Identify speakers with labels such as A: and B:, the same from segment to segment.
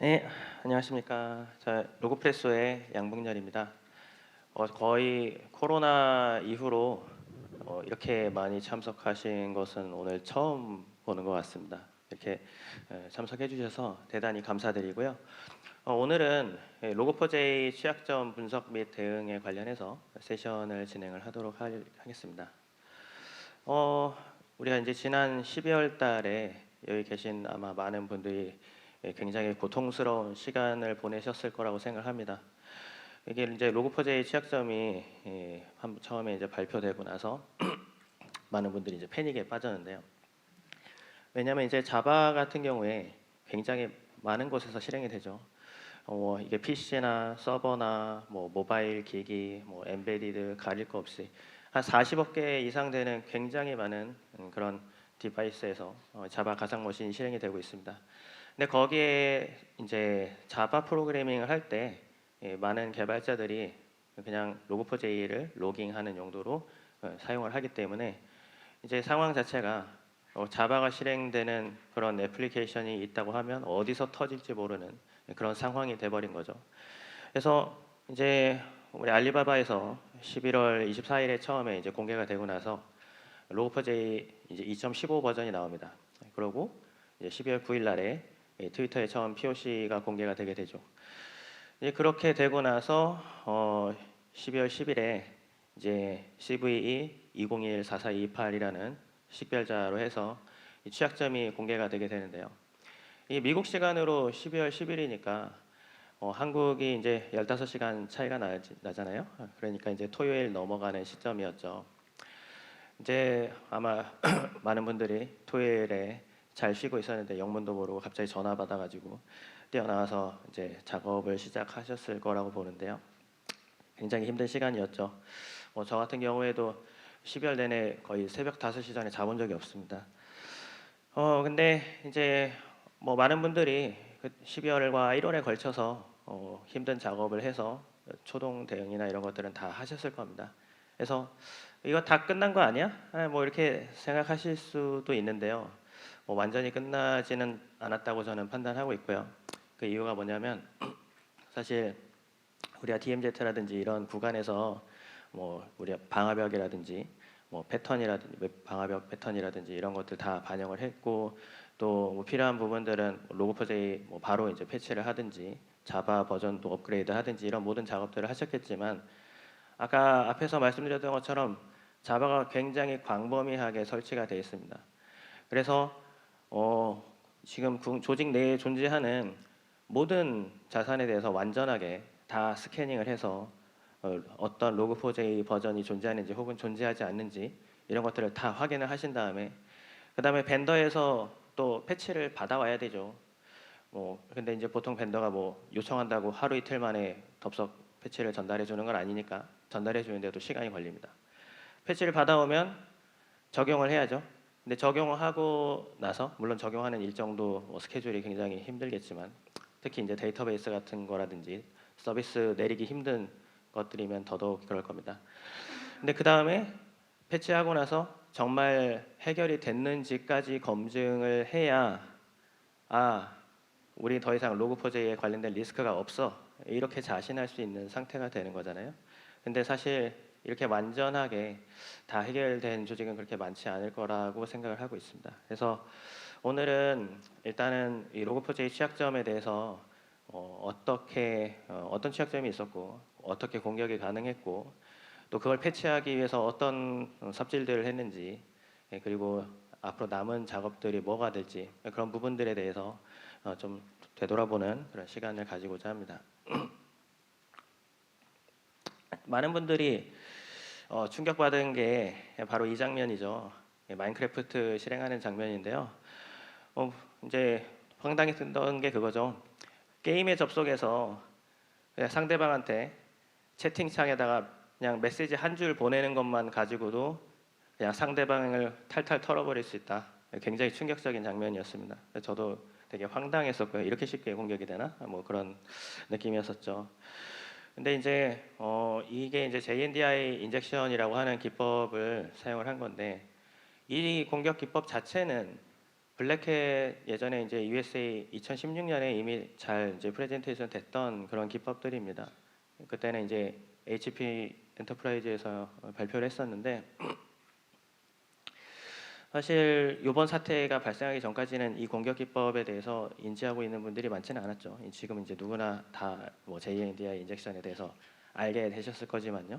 A: 네, 안녕하십니까. 저 로고프레소의 양봉렬입니다. 거의 코로나 이후로 이렇게 많이 참석하신 것은 오늘 처음 보는 것 같습니다. 이렇게 참석해 주셔서 대단히 감사드리고요. 오늘은 로고4j 취약점 분석 및 대응에 관련해서 세션을 진행을 하도록 하겠습니다. 우리가 이제 지난 12월 달에 여기 계신 아마 많은 분들이 굉장히 고통스러운 시간을 보내셨을 거라고 생각합니다. 이게 이제 로그4j 취약점이 처음에 이제 발표되고 나서 많은 분들이 이제 패닉에 빠졌는데요. 왜냐하면 이제 자바 같은 경우에 굉장히 많은 곳에서 실행이 되죠. 이게 PC나 서버나 뭐 모바일 기기, 뭐 엠베디드 가릴 거 없이 한 40억 개 이상 되는 굉장히 많은 그런 디바이스에서 자바 가상 머신이 실행이 되고 있습니다. 근데 거기에 이제 자바 프로그래밍을 할 때 많은 개발자들이 그냥 로그4j를 로깅하는 용도로 사용을 하기 때문에 이제 상황 자체가 자바가 실행되는 그런 애플리케이션이 있다고 하면 어디서 터질지 모르는 그런 상황이 돼버린 거죠. 그래서 이제 우리 알리바바에서 11월 24일에 처음에 이제 공개가 되고 나서 로그4j 이제 2.15 버전이 나옵니다. 그리고 이제 12월 9일 날에 트위터에 처음 POC가 공개가 되게 되죠. 이제 그렇게 되고 나서 12월 10일에 이제 CVE 2021-4428이라는 식별자로 해서 이 취약점이 공개가 되게 되는데요. 이 미국 시간으로 12월 10일이니까 한국이 이제 15시간 차이가 나잖아요. 그러니까 이제 토요일 넘어가는 시점이었죠. 이제 아마 많은 분들이 토요일에 잘 쉬고 있었는데 영문도 모르고 갑자기 전화 받아가지고 뛰어나와서 이제 작업을 시작하셨을 거라고 보는데요. 굉장히 힘든 시간이었죠. 저 같은 경우에도 12월 내내 거의 새벽 5시 전에 자본 적이 없습니다. 근데 이제 뭐 많은 분들이 12월과 1월에 걸쳐서 힘든 작업을 해서 초동 대응이나 이런 것들은 다 하셨을 겁니다. 그래서 이거 다 끝난 거 아니야? 뭐 이렇게 생각하실 수도 있는데요. 뭐 완전히 끝나지는 않았다고 저는 판단하고 있고요. 그 이유가 뭐냐면 사실 우리가 DMZ라든지 이런 구간에서 뭐 우리가 방화벽이라든지 뭐 패턴이라든지 웹 방화벽 패턴이라든지 이런 것들 다 반영을 했고 또뭐 필요한 부분들은 로그4j 뭐 바로 이제 패치를 하든지 자바 버전도 업그레이드 하든지 이런 모든 작업들을 하셨겠지만 아까 앞에서 말씀드렸던 것처럼 자바가 굉장히 광범위하게 설치가 되어 있습니다. 그래서 지금 조직 내에 존재하는 모든 자산에 대해서 완전하게 다 스캐닝을 해서 어떤 로그4j 버전이 존재하는지 혹은 존재하지 않는지 이런 것들을 다 확인을 하신 다음에 그 다음에 벤더에서 또 패치를 받아와야 되죠. 근데 이제 보통 벤더가 뭐 요청한다고 하루 이틀 만에 덥석 패치를 전달해 주는 건 아니니까 전달해 주는데도 시간이 걸립니다. 패치를 받아오면 적용을 해야죠. 근데 적용을 하고 나서 물론 적용하는 일정도 스케줄이 굉장히 힘들겠지만 특히 이제 데이터베이스 같은 거라든지 서비스 내리기 힘든 것들이면 더더욱 그럴 겁니다. 근데 그 다음에 패치하고 나서 정말 해결이 됐는지까지 검증을 해야 우리 더 이상 로그4j에 관련된 리스크가 없어 이렇게 자신할 수 있는 상태가 되는 거잖아요. 근데 사실 이렇게 완전하게 다 해결된 조직은 그렇게 많지 않을 거라고 생각을 하고 있습니다. 그래서 오늘은 일단은 이 로그4j 취약점에 대해서 어떤 취약점이 있었고 어떻게 공격이 가능했고 또 그걸 패치하기 위해서 어떤 삽질들을 했는지 그리고 앞으로 남은 작업들이 뭐가 될지 그런 부분들에 대해서 좀 되돌아보는 그런 시간을 가지고자 합니다. 많은 분들이 충격받은 게 바로 이 장면이죠. 마인크래프트 실행하는 장면인데요. 이제 황당했던 게 그거죠. 게임에 접속해서 그냥 상대방한테 채팅창에다가 그냥 메시지 한 줄 보내는 것만 가지고도 그냥 상대방을 탈탈 털어버릴 수 있다. 굉장히 충격적인 장면이었습니다. 저도 되게 황당했었고요. 이렇게 쉽게 공격이 되나? 뭐 그런 느낌이었었죠. 근데 이제 이게 이제 JNDI 인젝션이라고 하는 기법을 사용을 한 건데 이 공격 기법 자체는 블랙햇 예전에 이제 USA 2016년에 이미 잘 이제 프레젠테이션 됐던 그런 기법들입니다. 그때는 이제 HP 엔터프라이즈에서 발표를 했었는데 사실 이번 사태가 발생하기 전까지는 이 공격 기법에 대해서 인지하고 있는 분들이 많지는 않았죠. 지금 이제 누구나 다 뭐 JNDI 인젝션에 대해서 알게 되셨을 거지만요.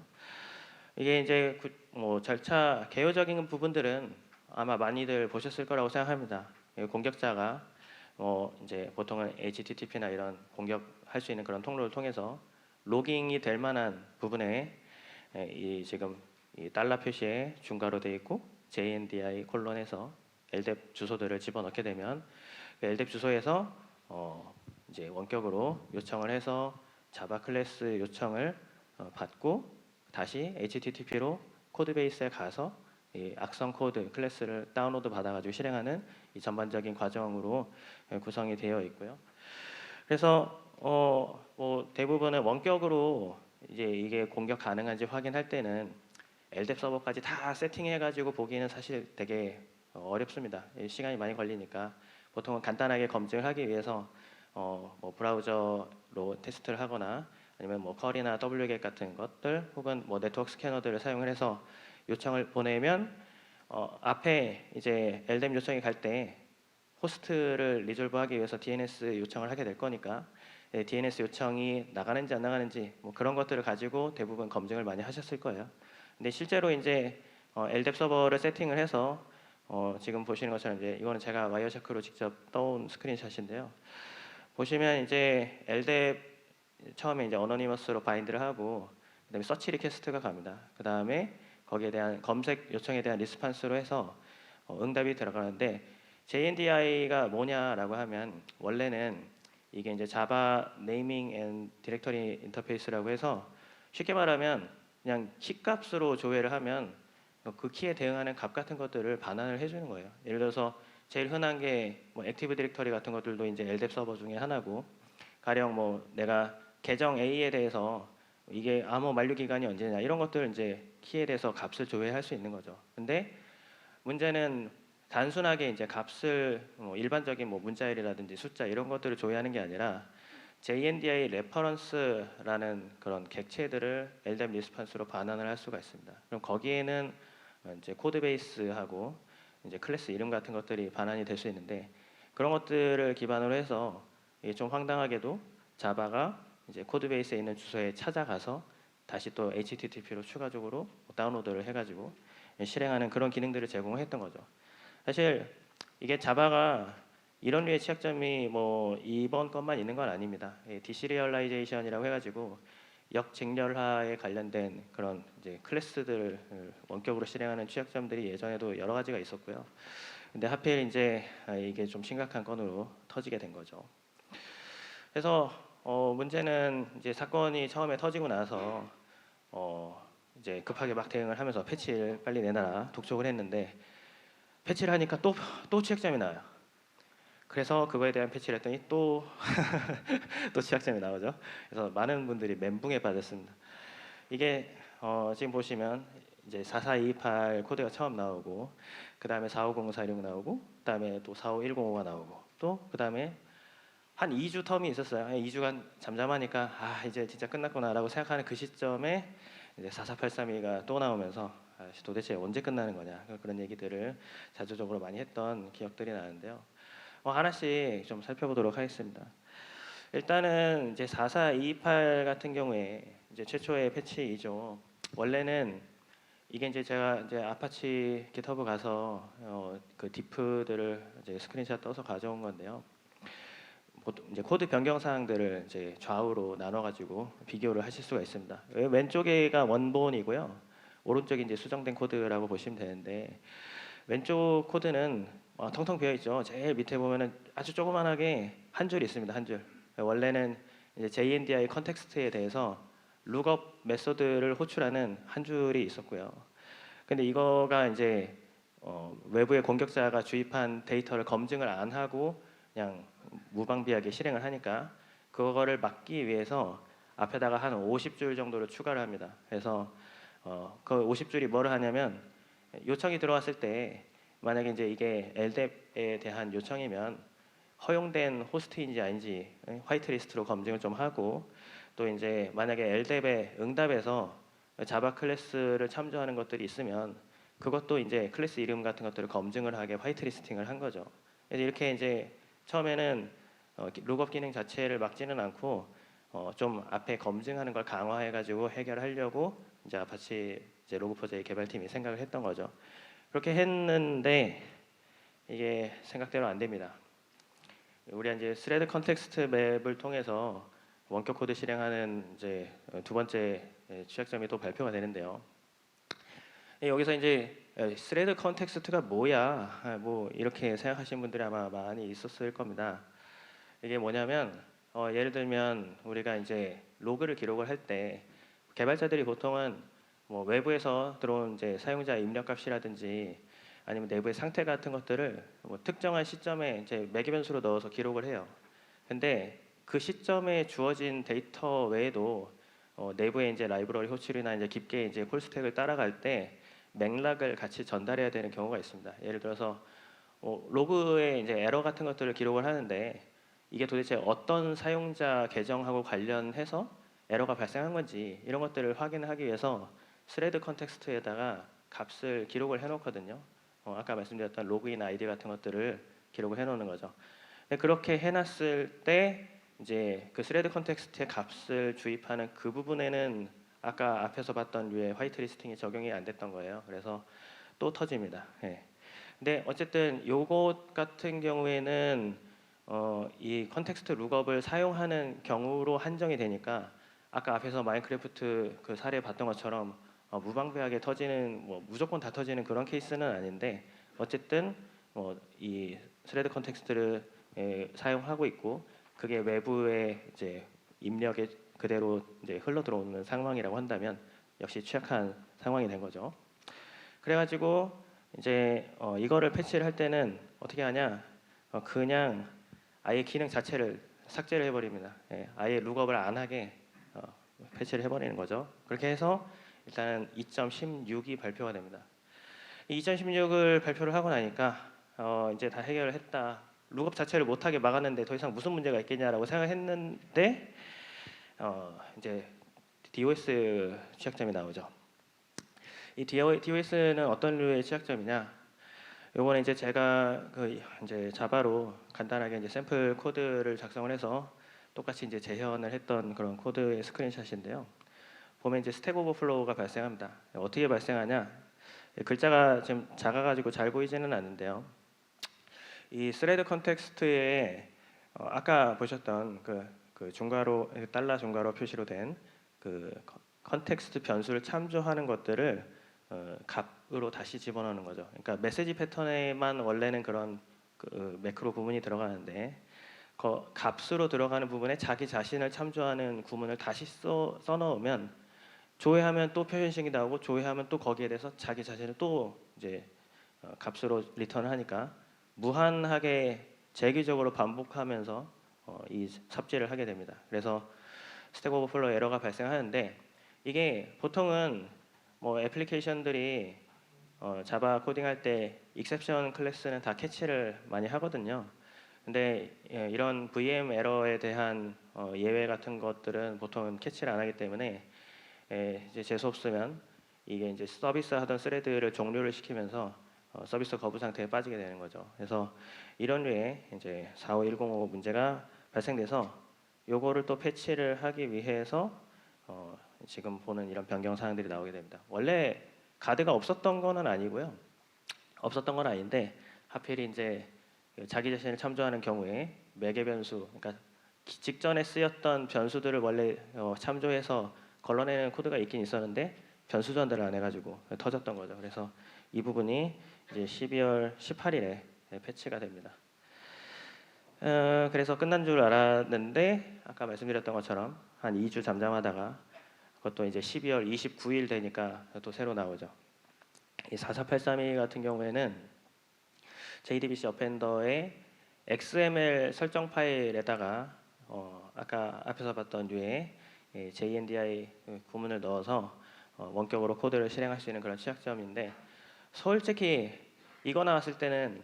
A: 이게 이제 뭐 절차 개요적인 부분들은 아마 많이들 보셨을 거라고 생각합니다. 공격자가 이제 보통은 HTTP나 이런 공격할 수 있는 그런 통로를 통해서 로깅이 될 만한 부분에 이 지금 이 달러 표시에 중괄호 되어 있고 JNDI 콜론에서 LDAP 주소들을 집어넣게 되면 그 LDAP 주소에서 이제 원격으로 요청을 해서 자바 클래스 요청을 받고 다시 HTTP로 코드 베이스에 가서 이 악성 코드 클래스를 다운로드 받아가지고 실행하는 이 전반적인 과정으로 구성이 되어 있고요. 그래서 뭐 대부분은 원격으로 이제 이게 공격 가능한지 확인할 때는 LDAP 서버까지 다 세팅해가지고 보기는 사실 되게 어렵습니다. 시간이 많이 걸리니까 보통은 간단하게 검증을 하기 위해서 뭐 브라우저로 테스트를 하거나 아니면 뭐 컬이나 wget 같은 것들 혹은 뭐 네트워크 스캐너들을 사용을 해서 요청을 보내면 앞에 이제 LDAP 요청이 갈 때 호스트를 리졸브하기 위해서 DNS 요청을 하게 될 거니까 DNS 요청이 나가는지 안 나가는지 뭐 그런 것들을 가지고 대부분 검증을 많이 하셨을 거예요. 근데 실제로 이제 LDAP 서버를 세팅을 해서 지금 보시는 것처럼 이제 이거는 제가 와이어샤크로 직접 떠온 스크린샷인데요. 보시면 이제 LDAP 처음에 이제 어노니머스로 바인드를 하고 그다음에 서치 리퀘스트가 갑니다. 그다음에 거기에 대한 검색 요청에 대한 리스판스로 해서 응답이 들어가는데 JNDI가 뭐냐라고 하면 원래는 이게 이제 자바 네이밍 앤 디렉터리 인터페이스라고 해서 쉽게 말하면 그냥 키 값으로 조회를 하면 그 키에 대응하는 값 같은 것들을 반환을 해주는 거예요. 예를 들어서 제일 흔한 게 뭐 액티브 디렉터리 같은 것들도 이제 LDAP 서버 중에 하나고 가령 뭐 내가 계정 A에 대해서 이게 암호 만료 기간이 언제냐 이런 것들 이제 키에 대해서 값을 조회할 수 있는 거죠. 근데 문제는 단순하게 이제 값을 뭐 일반적인 뭐 문자열이라든지 숫자 이런 것들을 조회하는 게 아니라 JNDI 레퍼런스라는 그런 객체들을 LDAP 리스판스로 반환을 할 수가 있습니다. 그럼 거기에는 이제 코드 베이스하고 이제 클래스 이름 같은 것들이 반환이 될 수 있는데 그런 것들을 기반으로 해서 이게 좀 황당하게도 자바가 이제 코드 베이스에 있는 주소에 찾아가서 다시 또 HTTP로 추가적으로 다운로드를 해가지고 실행하는 그런 기능들을 제공했던 거죠. 사실 이게 자바가 이런 류의 취약점이 뭐 이번 것만 있는 건 아닙니다. 디시리얼라이제이션이라고 해가지고 역직렬화에 관련된 그런 이제 클래스들을 원격으로 실행하는 취약점들이 예전에도 여러 가지가 있었고요. 근데 하필 이제 이게 좀 심각한 건으로 터지게 된 거죠. 그래서 문제는 이제 사건이 처음에 터지고 나서 이제 급하게 막 대응을 하면서 패치를 빨리 내놔라 독촉을 했는데 패치를 하니까 또 취약점이 나와요. 그래서 그거에 대한 패치를 했더니 또 취약점이 나오죠. 그래서 많은 분들이 멘붕에 빠졌습니다. 이게 지금 보시면 이제 44228 코드가 처음 나오고 그 다음에 450416 나오고 그 다음에 또 45105가 나오고 또 그 다음에 한 2주 텀이 있었어요. 2주간 잠잠하니까 이제 진짜 끝났구나라고 생각하는 그 시점에 이제 44832가 또 나오면서 도대체 언제 끝나는 거냐 그런 얘기들을 자주적으로 많이 했던 기억들이 나는데요. 하나씩 좀 살펴보도록 하겠습니다. 일단은 이제 44228 같은 경우에 이제 최초의 패치이죠. 원래는 이게 이제 제가 이제 아파치 깃허브 가서 그 diff들을 이제 스크린샷 떠서 가져온 건데요. 보통 이제 코드 변경 사항들을 이제 좌우로 나눠 가지고 비교를 하실 수가 있습니다. 왼쪽에가 원본이고요. 오른쪽이 이제 수정된 코드라고 보시면 되는데 왼쪽 코드는 텅텅 비어 있죠. 제일 밑에 보면은 아주 조그만하게 한 줄 있습니다. 한 줄. 원래는 이제 JNDI 컨텍스트에 대해서 룩업 메소드를 호출하는 한 줄이 있었고요. 근데 이거가 이제 외부의 공격자가 주입한 데이터를 검증을 안 하고 그냥 무방비하게 실행을 하니까 그거를 막기 위해서 앞에다가 한 50줄 정도를 추가를 합니다. 그래서 그 50줄이 뭐를 하냐면 요청이 들어왔을 때 만약에 이제 이게 LDAP에 대한 요청이면 허용된 호스트인지 아닌지 화이트리스트로 검증을 좀 하고, 또 이제 만약에 LDAP에 응답해서 자바 클래스를 참조하는 것들이 있으면 그것도 이제 클래스 이름 같은 것들을 검증을 하게 화이트리스팅을 한 거죠. 그래서 이렇게 이제 처음에는 룩업 기능 자체를 막지는 않고 좀 앞에 검증하는 걸 강화해가지고 해결하려고 이제 아파치 이제 로그4j 개발팀이 생각을 했던 거죠. 그렇게 했는데 이게 생각대로 안 됩니다. 우리 이제 스레드 컨텍스트 맵을 통해서 원격 코드 실행하는 이제 두 번째 취약점이 또 발표가 되는데요. 여기서 이제 스레드 컨텍스트가 뭐야? 뭐 이렇게 생각하시는 분들이 아마 많이 있었을 겁니다. 이게 뭐냐면 예를 들면 우리가 이제 로그를 기록을 할 때 개발자들이 보통은 뭐 외부에서 들어온 이제 사용자 입력값이라든지 아니면 내부의 상태 같은 것들을 뭐 특정한 시점에 이제 매개 변수로 넣어서 기록을 해요. 근데 그 시점에 주어진 데이터 외에도 내부에 이제 라이브러리 호출이나 이제 깊게 이제 콜스택을 따라갈 때 맥락을 같이 전달해야 되는 경우가 있습니다. 예를 들어서 로그에 이제 에러 같은 것들을 기록을 하는데 이게 도대체 어떤 사용자 계정하고 관련해서 에러가 발생한 건지 이런 것들을 확인하기 위해서 스레드 컨텍스트에다가 값을 기록을 해놓거든요. 아까 말씀드렸던 로그인 아이디 같은 것들을 기록을 해놓는 거죠. 그렇게 해놨을 때 이제 그 스레드 컨텍스트의 값을 주입하는 그 부분에는 아까 앞에서 봤던 류의 화이트 리스팅이 적용이 안 됐던 거예요. 그래서 또 터집니다. 예. 근데 어쨌든 요것 같은 경우에는 이 컨텍스트 룩업을 사용하는 경우로 한정이 되니까 아까 앞에서 마인크래프트 그 사례 봤던 것처럼 무방비하게 터지는 뭐 무조건 다 터지는 그런 케이스는 아닌데 어쨌든 이 스레드 컨텍스트를 사용하고 있고 그게 외부에 이제 입력에 그대로 이제 흘러 들어오는 상황이라고 한다면 역시 취약한 상황이 된 거죠. 그래가지고 이제 이거를 패치를 할 때는 어떻게 하냐? 그냥 아예 기능 자체를 삭제를 해버립니다. 아예 룩업을 안 하게 패치를 해버리는 거죠. 그렇게 해서 일단 2.16이 발표가 됩니다. 이 2.16을 발표를 하고 나니까 이제 다 해결을 했다. 룩업 자체를 못하게 막았는데 더 이상 무슨 문제가 있겠냐라고 생각했는데 이제 DOS 취약점이 나오죠. 이 DOS는 어떤 류의 취약점이냐? 요번에 이제 제가 그 이제 자바로 간단하게 이제 샘플 코드를 작성을 해서 똑같이 이제 재현을 했던 그런 코드의 스크린샷인데요. 보면 이제 스택 오버플로우가 발생합니다. 어떻게 발생하냐? 글자가 지금 작아가지고 잘 보이지는 않는데요. 이 스레드 컨텍스트에 아까 보셨던 그 중괄호 달러 중괄호 표시로 된 그 컨텍스트 변수를 참조하는 것들을 값으로 다시 집어넣는 거죠. 그러니까 메시지 패턴에만 원래는 그런 그 매크로 부분이 들어가는데 그 값으로 들어가는 부분에 자기 자신을 참조하는 구문을 다시 써넣으면 조회하면 또 표현식이 나오고 조회하면 또 거기에 대해서 자기 자신을 또 이제 값으로 리턴을 하니까 무한하게 재기적으로 반복하면서 이 삽질을 하게 됩니다. 그래서 스택 오버플로우 에러가 발생하는데 이게 보통은 뭐 애플리케이션들이 자바 코딩할 때 익셉션 클래스는 다 캐치를 많이 하거든요. 근데 이런 VM 에러에 대한 예외 같은 것들은 보통은 캐치를 안 하기 때문에 이제 재수 없으면 이게 이제 서비스 하던 스레드를 종료를 시키면서 서비스 거부 상태에 빠지게 되는 거죠. 그래서 이런 류의 이제 45105 문제가 발생돼서 요거를 또 패치를 하기 위해서 지금 보는 이런 변경 사항들이 나오게 됩니다. 원래 가드가 없었던 거는 아니고요. 없었던 건 아닌데 하필 이제 자기 자신을 참조하는 경우에 매개 변수, 그러니까 직전에 쓰였던 변수들을 원래 참조해서 걸러내는 코드가 있긴 있었는데 변수 전달을 안 해가지고 터졌던 거죠. 그래서 이 부분이 이제 12월 18일에 패치가 됩니다. 그래서 끝난 줄 알았는데 아까 말씀드렸던 것처럼 한 2주 잠잠하다가 그것도 이제 12월 29일 되니까 또 새로 나오죠. 이 44832 같은 경우에는 JDBC 어펜더의 XML 설정 파일에다가 아까 앞에서 봤던 류의 JNDI 구문을 넣어서 원격으로 코드를 실행할 수 있는 그런 취약점인데 솔직히 이거 나왔을 때는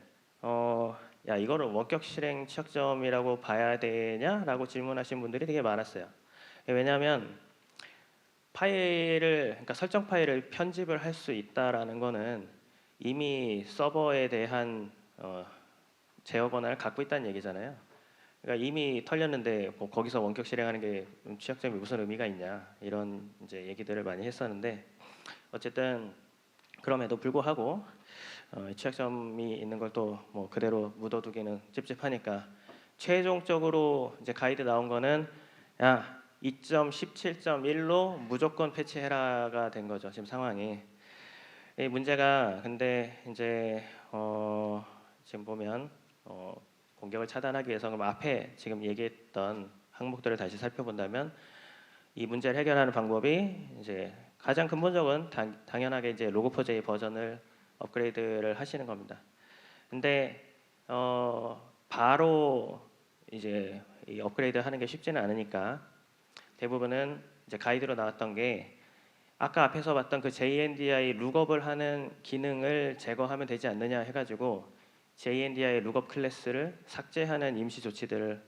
A: 야 이거를 원격 실행 취약점이라고 봐야 되냐라고 질문하신 분들이 되게 많았어요. 왜냐하면 그러니까 설정 파일을 편집을 할 수 있다라는 거는 이미 서버에 대한 제어 권한을 갖고 있다는 얘기잖아요. 그러니까 이미 털렸는데 뭐 거기서 원격 실행하는 게 취약점이 무슨 의미가 있냐 이런 이제 얘기들을 많이 했었는데 어쨌든 그럼에도 불구하고 취약점이 있는 걸 또 뭐 그대로 묻어두기는 찝찝하니까 최종적으로 이제 가이드 나온 거는 야 2.17.1로 무조건 패치해라가 된 거죠. 지금 상황이. 이 문제가 근데 이제 지금 보면 공격을 차단하기 위해서 그럼 앞에 지금 얘기했던 항목들을 다시 살펴본다면 이 문제를 해결하는 방법이 이제 가장 근본적은 당연하게 이제 로그4j 버전을 업그레이드를 하시는 겁니다. 근데 바로 이제 이 업그레이드 하는 게 쉽지는 않으니까 대부분은 이제 가이드로 나왔던 게 아까 앞에서 봤던 그 JNDI 룩업을 하는 기능을 제거하면 되지 않느냐 해가지고 JNDI 룩업 클래스를 삭제하는 임시 조치들을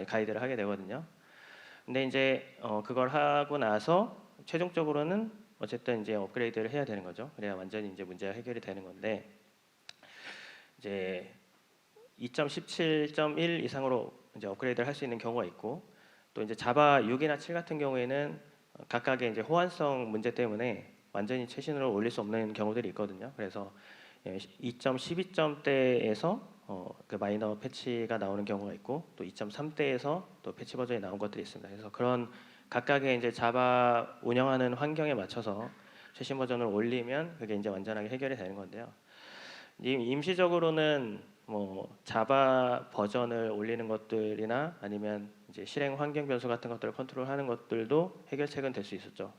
A: 가이드를 하게 되거든요. 근데 이제 그걸 하고 나서 최종적으로는 어쨌든 이제 업그레이드를 해야 되는 거죠. 그래야 완전히 이제 문제가 해결이 되는 건데 이제 2.17.1 이상으로 이제 업그레이드를 할 수 있는 경우가 있고 또 이제 자바 6이나 7 같은 경우에는 각각의 이제 호환성 문제 때문에 완전히 최신으로 올릴 수 없는 경우들이 있거든요. 그래서 2.12점대에서 그 마이너 패치가 나오는 경우가 있고 또 2.3대에서 또 패치 버전이 나온 것들이 있습니다. 그래서 그런 각각의 이제 자바 운영하는 환경에 맞춰서 최신 버전을 올리면 그게 이제 완전하게 해결이 되는 건데요. 임시적으로는 뭐 자바 버전을 올리는 것들이나 아니면 이제 실행 환경 변수 같은 것들을 컨트롤하는 것들도 해결책은 될 수 있었죠.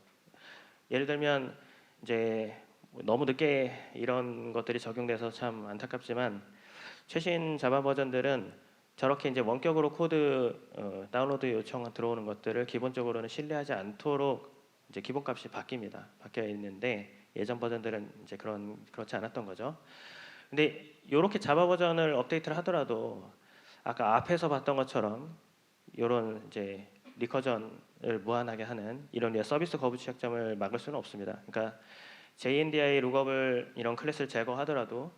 A: 예를 들면 이제 너무 늦게 이런 것들이 적용돼서 참 안타깝지만 최신 자바 버전들은 저렇게 이제 원격으로 코드 다운로드 요청 들어오는 것들을 기본적으로는 신뢰하지 않도록 이제 기본값이 바뀌어 있는데 예전 버전들은 이제 그렇지 않았던 거죠. 근데 이렇게 자바 버전을 업데이트를 하더라도 아까 앞에서 봤던 것처럼 이런 이제 리커전을 무한하게 하는 이런 서비스 거부 취약점을 막을 수는 없습니다. 그러니까 JNDI 룩업을 이런 클래스를 제거하더라도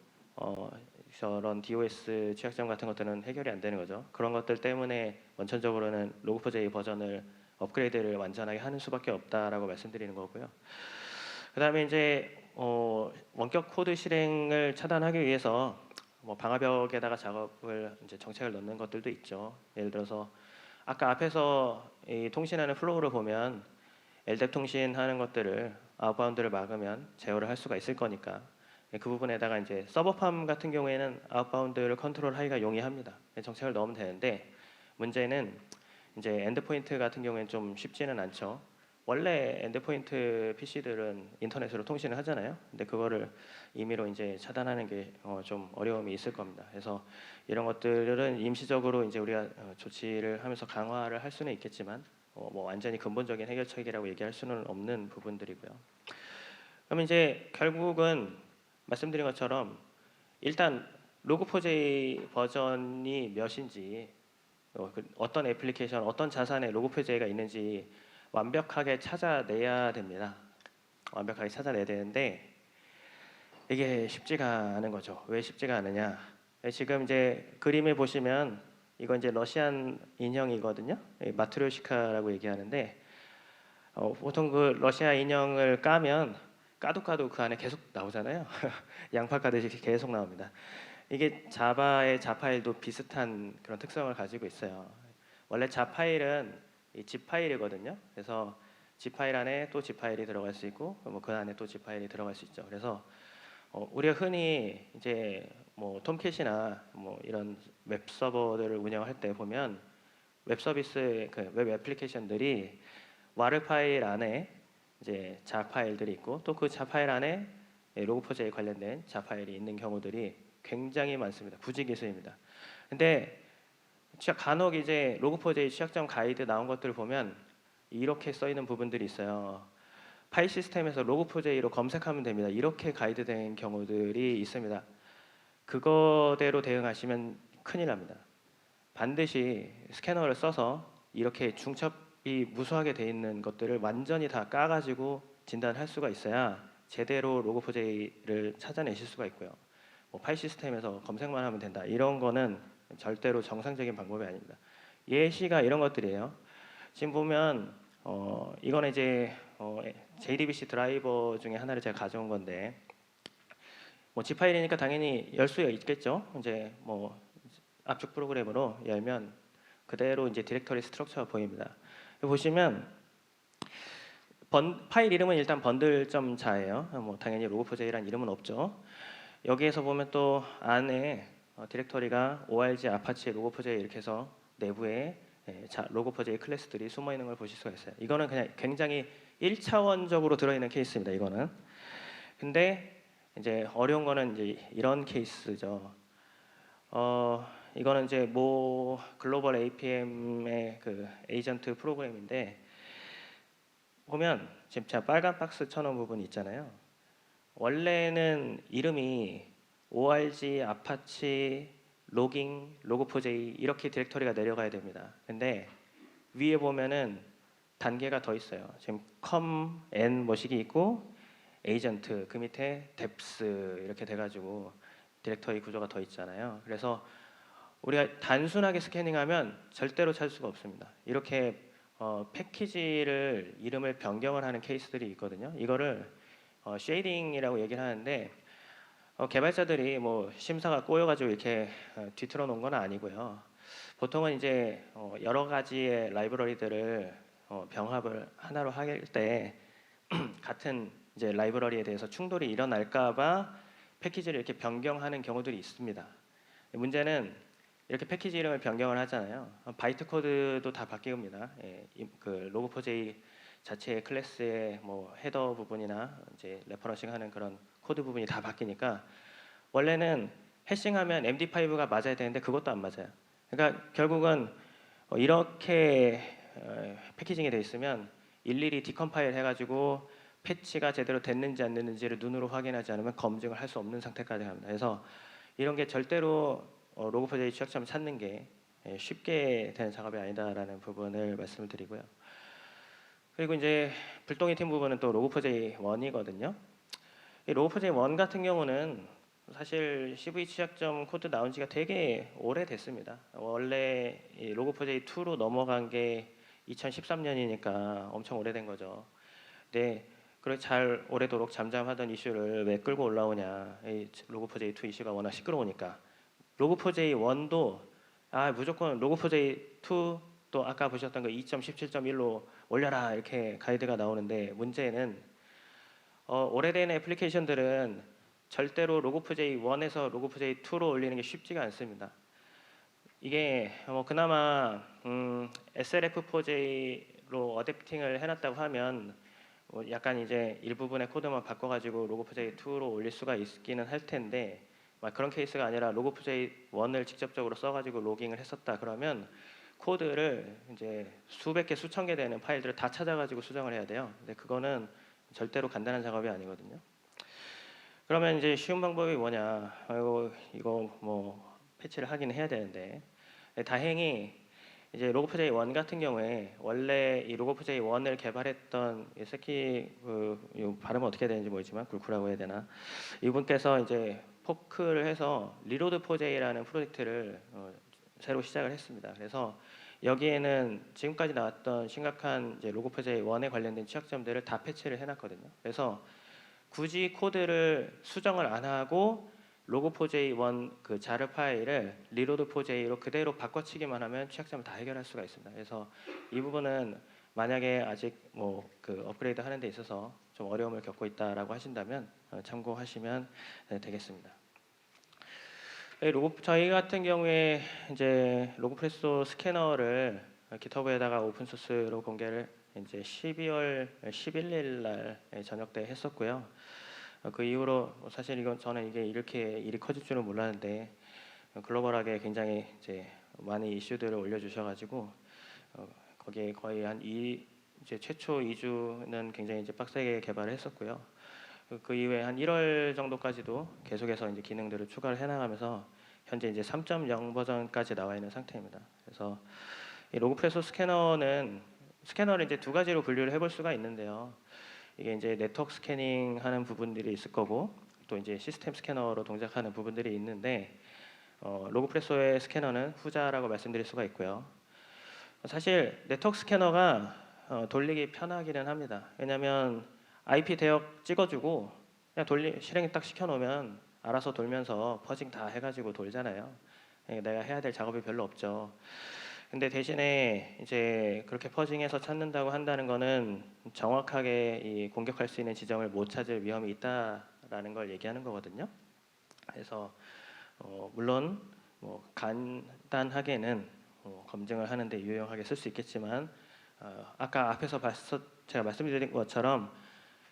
A: 저런 DOS 취약점 같은 것들은 해결이 안 되는 거죠. 그런 것들 때문에 원천적으로는 로그4j 버전을 업그레이드를 완전하게 하는 수밖에 없다라고 말씀드리는 거고요. 그다음에 이제 원격 코드 실행을 차단하기 위해서 뭐 방화벽에다가 작업을 이제 정책을 넣는 것들도 있죠. 예를 들어서 아까 앞에서 이 통신하는 플로우를 보면 LDAP 통신하는 것들을 아웃바운드를 막으면 제어를 할 수가 있을 거니까 그 부분에다가 이제 서버팜 같은 경우에는 아웃바운드를 컨트롤하기가 용이합니다. 정책을 넣으면 되는데 문제는 이제 엔드포인트 같은 경우에는 좀 쉽지는 않죠. 원래 엔드포인트 PC들은 인터넷으로 통신을 하잖아요. 근데 그거를 임의로 이제 차단하는 게 좀 어려움이 있을 겁니다. 그래서 이런 것들은 임시적으로 이제 우리가 조치를 하면서 강화를 할 수는 있겠지만 뭐 완전히 근본적인 해결책이라고 얘기할 수는 없는 부분들이고요. 그러면 이제 결국은 말씀드린 것처럼 일단 로그4j 버전이 몇인지 어떤 애플리케이션, 어떤 자산에 로그4j가 있는지 완벽하게 찾아내야 됩니다. 완벽하게 찾아내야 되는데 이게 쉽지가 않은 거죠. 왜 쉽지가 않으냐? 지금 이제 그림을 보시면 이건 이제 러시안 인형이거든요. 마트료시카라고 얘기하는데 보통 그 러시아 인형을 까면 까도 그 안에 계속 나오잖아요. 양파 까듯이 계속 나옵니다. 이게 자바의 자파일도 비슷한 그런 특성을 가지고 있어요. 원래 자파일은 이 zip 파일이거든요. 그래서 zip 파일 안에 또 zip 파일이 들어갈 수 있고 뭐 그 안에 또 zip 파일이 들어갈 수 있죠. 그래서 우리가 흔히 이제 뭐 톰캣이나 뭐 이런 웹 서버들을 운영할 때 보면 웹 서비스 그 웹 애플리케이션들이 와르 파일 안에 이제 자 파일들이 있고 또 그 자 파일 안에 로그4j 관련된 자 파일이 있는 경우들이 굉장히 많습니다. 부지기수입니다. 근데 간혹 이제 로그4j 취약점 가이드 나온 것들을 보면 이렇게 써 있는 부분들이 있어요. 파일 시스템에서 로그4j로 검색하면 됩니다. 이렇게 가이드된 경우들이 있습니다. 그거대로 대응하시면 큰일 납니다. 반드시 스캐너를 써서 이렇게 중첩이 무수하게 돼 있는 것들을 완전히 다 까가지고 진단할 수가 있어야 제대로 로그4j를 찾아내실 수가 있고요. 뭐 파일 시스템에서 검색만 하면 된다, 이런 거는 절대로 정상적인 방법이 아닙니다. 예시가 이런 것들이에요. 지금 보면 이거는 이제 JDBC 드라이버 중에 하나를 제가 가져온 건데, 뭐 G 파일이니까 당연히 열 수 있겠죠. 이제 뭐 압축 프로그램으로 열면 그대로 이제 디렉터리 스트럭처가 보입니다. 여기 보시면 파일 이름은 일단 번들.자예요. 뭐 당연히 log4j라는 이름은 없죠. 여기에서 보면 또 안에 디렉터리가 org, 아파치, log4j 이렇게 해서 내부에 log4j 클래스들이 숨어 있는 걸 보실 수가 있어요. 이거는 그냥 굉장히 1차원적으로 들어있는 케이스입니다. 이거는. 근데 이제 어려운 거는 이제 이런 케이스죠. 이거는 이제 모 글로벌 APM의 그 에이전트 프로그램인데, 보면 지금 제가 빨간 박스 쳐놓은 부분이 있잖아요. 원래는 이름이 org, 아파치, 로깅, log4j 이렇게 디렉터리가 내려가야 됩니다. 근데 위에 보면은 단계가 더 있어요. 지금 com, n 뭐식이 있고 에이전트, 그 밑에 depth 이렇게 돼가지고 디렉터리 구조가 더 있잖아요. 그래서 우리가 단순하게 스캐닝하면 절대로 찾을 수가 없습니다. 이렇게 패키지를 이름을 변경을 하는 케이스들이 있거든요. 이거를 쉐이딩이라고 얘기를 하는데, 개발자들이 뭐 심사가 꼬여가지고 이렇게 뒤틀어 놓은 건 아니고요. 보통은 이제 여러 가지의 라이브러리들을 병합을 하나로 할 때 같은 이제 라이브러리에 대해서 충돌이 일어날까봐 패키지를 이렇게 변경하는 경우들이 있습니다. 문제는 이렇게 패키지 이름을 변경을 하잖아요. 바이트 코드도 다 바뀝니다. 그 log4j 자체의 클래스의 뭐 헤더 부분이나 이제 레퍼런싱하는 그런 코드 부분이 다 바뀌니까 원래는 해싱하면 MD5가 맞아야 되는데 그것도 안 맞아요. 그러니까 결국은 이렇게 패키징이 돼 있으면 일일이 디컴파일 해가지고 패치가 제대로 됐는지 안 됐는지를 눈으로 확인하지 않으면 검증을 할 수 없는 상태까지 갑니다. 그래서 이런 게 절대로 log4j 취약점을 찾는 게 쉽게 되는 작업이 아니다라는 부분을 말씀을 드리고요. 그리고 이제 불똥이 팀 부분은 또 log4j1이거든요. 이 log4j1 같은 경우는 사실 CV 취약점 코드 나온 지가 되게 오래됐습니다. 원래 이 log4j2로 넘어간 게 2013년이니까 엄청 오래된 거죠. 근데 그렇게 잘 오래도록 잠잠하던 이슈를 왜 끌고 올라오냐. 이 log4j2 이슈가 워낙 시끄러우니까. log4j1도 무조건 log4j2 또 아까 보셨던 거 2.17.1로 올려라 이렇게 가이드가 나오는데, 문제는 오래된 애플리케이션들은 절대로 log4j1에서 log4j2로 올리는 게 쉽지가 않습니다. 이게 뭐 그나마 SLF4j로 어댑팅을 해놨다고 하면 약간 이제 일부분의 코드만 바꿔가지고 log4j2로 올릴 수가 있기는 할 텐데, 그런 케이스가 아니라 log4j1을 직접적으로 써가지고 로깅을 했었다 그러면 코드를 이제 수백 개, 수천 개 되는 파일들을 다 찾아가지고 수정을 해야 돼요. 근데 그거는 절대로 간단한 작업이 아니거든요. 그러면 이제 쉬운 방법이 뭐냐? 이거 뭐 패치를 하긴 해야 되는데, 다행히 이제 log4j1 같은 경우에 원래 이 log4j1을 개발했던 이 새끼 발음은 어떻게 되는지 모르지만 굴쿠라고 해야 되나, 이분께서 이제 포크를 해서 reload4j라는 프로젝트를 새로 시작을 했습니다. 그래서 여기에는 지금까지 나왔던 심각한 이제 log4j1에 관련된 취약점들을 다 패치를 해놨거든요. 그래서 굳이 코드를 수정을 안 하고 log4j1 그 자르 파일을 reload4j로 그대로 바꿔치기만 하면 취약점을 다 해결할 수가 있습니다. 그래서 이 부분은 만약에 아직 뭐 그 업그레이드 하는 데 있어서 좀 어려움을 겪고 있다라고 하신다면 참고하시면 되겠습니다. 저희 같은 경우에 이제 로그프레소 스캐너를 GitHub에다가 오픈 소스로 공개를 이제 12월 11일 날 저녁 때 했었고요. 그 이후로 사실 이건 저는 이게 이렇게 일이 커질 줄은 몰랐는데 글로벌하게 굉장히 이제 많은 이슈들을 올려주셔가지고 거기에 거의 이제 최초 2주는 굉장히 이제 빡세게 개발을 했었고요. 그 이후에 한 1월 정도까지도 계속해서 이제 기능들을 추가를 해나가면서 현재 이제 3.0 버전까지 나와 있는 상태입니다. 그래서 이 로그프레소 스캐너를 이제 두 가지로 분류를 해볼 수가 있는데요. 이게 이제 네트워크 스캐닝하는 부분들이 있을 거고 또 이제 시스템 스캐너로 동작하는 부분들이 있는데 로그프레소의 스캐너는 후자라고 말씀드릴 수가 있고요. 사실 네트워크 스캐너가 돌리기 편하기는 합니다. 왜냐하면 IP 대역 찍어주고 그냥 실행 딱 시켜놓으면 알아서 돌면서 퍼징 다 해가지고 돌잖아요. 내가 해야 될 작업이 별로 없죠. 근데 대신에 이제 그렇게 퍼징해서 찾는다고 한다는 거는 정확하게 이 공격할 수 있는 지점을 못 찾을 위험이 있다라는 걸 얘기하는 거거든요. 그래서 물론 뭐 간단하게는 검증을 하는데 유용하게 쓸 수 있겠지만 아까 앞에서 제가 말씀드린 것처럼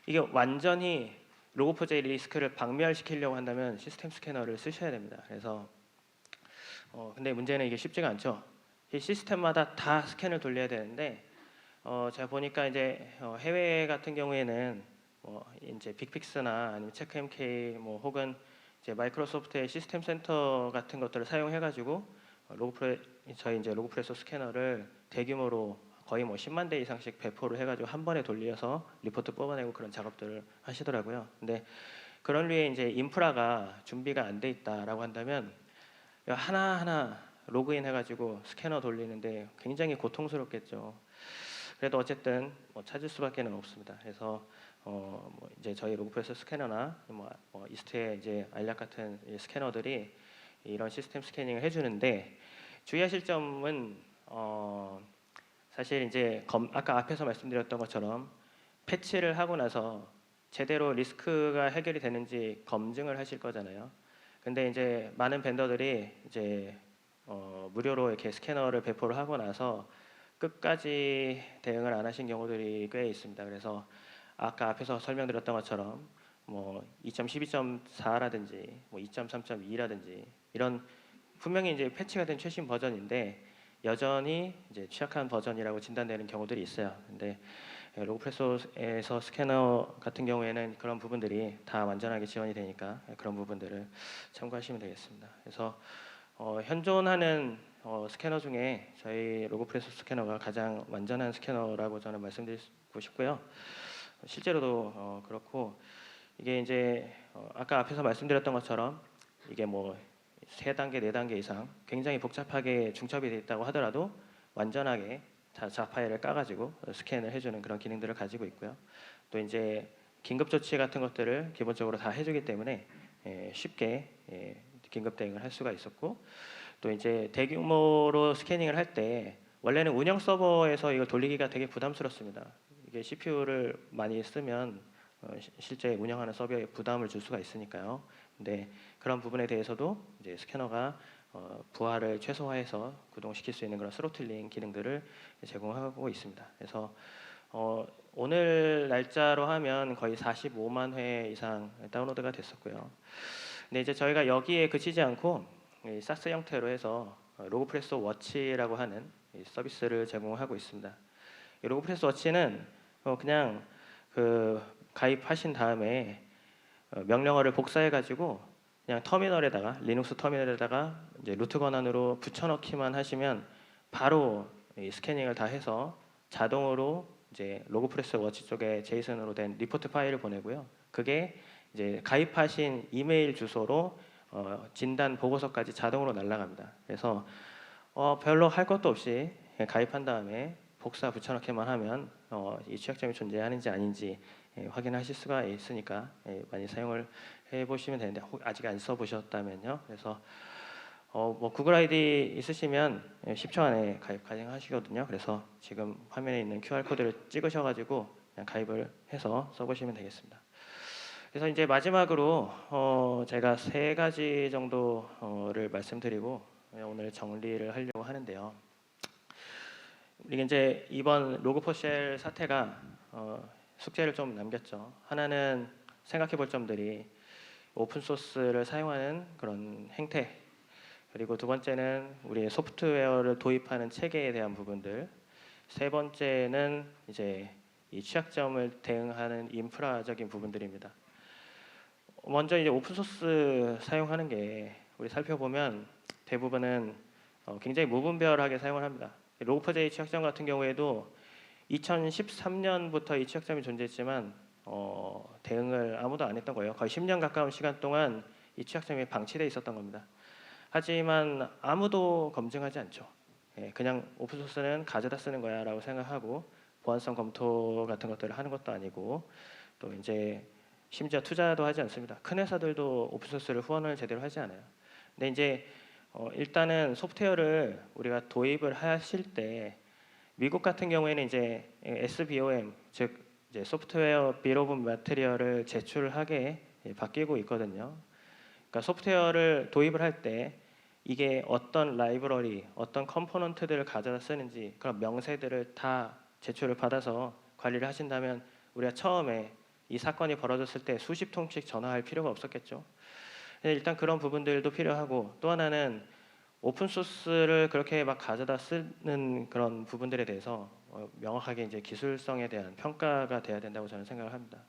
A: 이게 완전히 로그4j 리스크를 박멸시키려고 한다면 시스템 스캐너를 쓰셔야 됩니다. 그래서 근데 문제는 이게 쉽지가 않죠. 이 시스템마다 다 스캔을 돌려야 되는데 제가 보니까 이제 해외 같은 경우에는 이제 빅픽스나 아니면 체크MK 혹은 이제 마이크로소프트의 시스템 센터 같은 것들을 사용해가지고 저희 이제 로그프레소 스캐너를 대규모로 거의 10만 대 이상씩 배포를 해가지고 한 번에 돌려서 리포트 뽑아내고 그런 작업들을 하시더라고요. 근데 그런 류의 이제 인프라가 준비가 안 돼 있다라고 한다면 하나하나 로그인 해가지고 스캐너 돌리는데 굉장히 고통스럽겠죠. 그래도 어쨌든 찾을 수밖에는 없습니다. 그래서 이제 저희 로그프레소 스캐너나 이스트의 이제 알약 같은 스캐너들이 이런 시스템 스캐닝을 해주는데 주의하실 점은 사실 이제 아까 앞에서 말씀드렸던 것처럼 패치를 하고 나서 제대로 리스크가 해결이 되는지 검증을 하실 거잖아요. 근데 이제 많은 벤더들이 이제 무료로 이렇게 스캐너를 배포를 하고 나서 끝까지 대응을 안 하신 경우들이 꽤 있습니다. 그래서 아까 앞에서 설명드렸던 것처럼 2.12.4라든지 2.3.2라든지 이런 분명히 이제 패치가 된 최신 버전인데 여전히 이제 취약한 버전이라고 진단되는 경우들이 있어요. 근데 로그프레소에서 스캐너 같은 경우에는 그런 부분들이 다 완전하게 지원이 되니까 그런 부분들을 참고하시면 되겠습니다. 그래서 현존하는 스캐너 중에 저희 로그프레소 스캐너가 가장 완전한 스캐너라고 저는 말씀드리고 싶고요. 실제로도 그렇고 이게 이제 아까 앞에서 말씀드렸던 것처럼 이게 3단계, 4단계 이상 굉장히 복잡하게 중첩이 되어 있다고 하더라도 완전하게 자 파일을 까가지고 스캔을 해주는 그런 기능들을 가지고 있고요. 또 이제 긴급 조치 같은 것들을 기본적으로 다 해주기 때문에 쉽게 긴급 대응을 할 수가 있었고 또 이제 대규모로 스캐닝을 할 때 원래는 운영 서버에서 이걸 돌리기가 되게 부담스럽습니다. 이게 CPU를 많이 쓰면 실제 운영하는 서버에 부담을 줄 수가 있으니까요. 근데 그런 부분에 대해서도 이제 스캐너가 부하를 최소화해서 구동시킬 수 있는 그런 스로틀링 기능들을 제공하고 있습니다. 그래서 오늘 날짜로 하면 거의 45만 회 이상 다운로드가 됐었고요. 근데 이제 저희가 여기에 그치지 않고 사스 형태로 해서 로그프레소 워치라고 하는 서비스를 제공하고 있습니다. 이 로그프레소 워치는 그냥 가입하신 다음에 명령어를 복사해가지고 그냥 터미널에다가 리눅스 터미널에다가 이제 루트 권한으로 붙여넣기만 하시면 바로 스캐닝을 다 해서 자동으로 이제 로그프레소 워치 쪽에 제이슨으로 된 리포트 파일을 보내고요. 그게 이제 가입하신 이메일 주소로 진단 보고서까지 자동으로 날아갑니다. 그래서 별로 할 것도 없이 가입한 다음에 복사 붙여넣기만 하면 이 취약점이 존재하는지 아닌지 확인하실 수가 있으니까 많이 사용을 해보시면 되는데 아직 안 써보셨다면요. 그래서 구글 아이디 있으시면 10초 안에 가입 가능하시거든요. 그래서 지금 화면에 있는 QR 코드를 찍으셔가지고 그냥 가입을 해서 써보시면 되겠습니다. 그래서 이제 마지막으로 제가 3가지 정도를 말씀드리고 오늘 정리를 하려고 하는데요. 이게 이제 이번 로그4쉘 사태가 숙제를 좀 남겼죠. 하나는 생각해볼 점들이 오픈 소스를 사용하는 그런 행태, 그리고 두 번째는 우리의 소프트웨어를 도입하는 체계에 대한 부분들, 세 번째는 이제 이 취약점을 대응하는 인프라적인 부분들입니다. 먼저 이제 오픈 소스 사용하는 게 우리 살펴보면 대부분은 굉장히 무분별하게 사용을 합니다. 로그4j 취약점 같은 경우에도 2013년부터 이 취약점이 존재했지만 대응을 아무도 안 했던 거예요. 거의 10년 가까운 시간 동안 이 취약점이 방치돼 있었던 겁니다. 하지만 아무도 검증하지 않죠. 예, 그냥 오픈소스는 가져다 쓰는 거야라고 생각하고 보안성 검토 같은 것들을 하는 것도 아니고 또 이제 심지어 투자도 하지 않습니다. 큰 회사들도 오픈소스를 후원을 제대로 하지 않아요. 근데 이제 일단은 소프트웨어를 우리가 도입을 하실 때 미국 같은 경우에는 이제 SBOM 즉 이제 소프트웨어 빌 오브 매테리얼을 제출하게 바뀌고 있거든요. 그러니까 소프트웨어를 도입을 할 때 이게 어떤 라이브러리, 어떤 컴포넌트들을 가져다 쓰는지 그런 명세들을 다 제출을 받아서 관리를 하신다면 우리가 처음에 이 사건이 벌어졌을 때 수십 통씩 전화할 필요가 없었겠죠. 일단 그런 부분들도 필요하고 또 하나는 오픈 소스를 그렇게 막 가져다 쓰는 그런 부분들에 대해서 명확하게 이제 기술성에 대한 평가가 돼야 된다고 저는 생각을 합니다.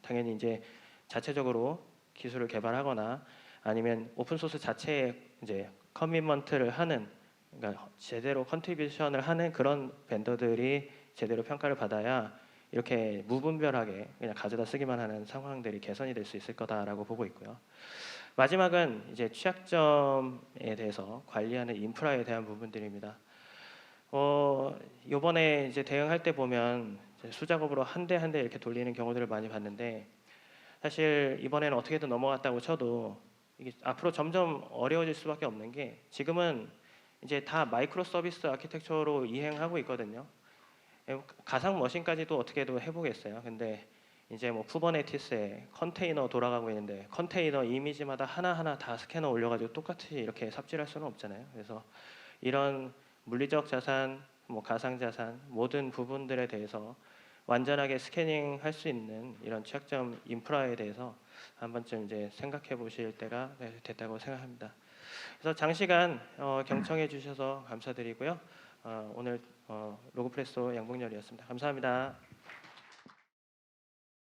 A: 당연히 이제 자체적으로 기술을 개발하거나 아니면 오픈 소스 자체에 이제 커미먼트를 하는 그러니까 제대로 컨트리뷰션을 하는 그런 벤더들이 제대로 평가를 받아야 이렇게 무분별하게 그냥 가져다 쓰기만 하는 상황들이 개선이 될 수 있을 거다라고 보고 있고요. 마지막은 이제 취약점에 대해서 관리하는 인프라에 대한 부분들입니다. 이번에 이제 대응할 때 보면 이제 수작업으로 한 대 한 대 이렇게 돌리는 경우들을 많이 봤는데 사실 이번에는 어떻게든 넘어갔다고 쳐도 이게 앞으로 점점 어려워질 수밖에 없는 게 지금은 이제 다 마이크로 서비스 아키텍처로 이행하고 있거든요. 가상 머신까지도 어떻게도 해보겠어요. 근데 이제 뭐 쿠버네티스에 컨테이너 돌아가고 있는데 컨테이너 이미지마다 하나하나 다 스캐너 올려가지고 똑같이 이렇게 삽질할 수는 없잖아요. 그래서 이런 물리적 자산, 뭐 가상 자산 모든 부분들에 대해서 완전하게 스캐닝할 수 있는 이런 취약점 인프라에 대해서 한 번쯤 이제 생각해 보실 때가 됐다고 생각합니다. 그래서 장시간 경청해 주셔서 감사드리고요. 오늘 로그프레소 양봉열이었습니다. 감사합니다.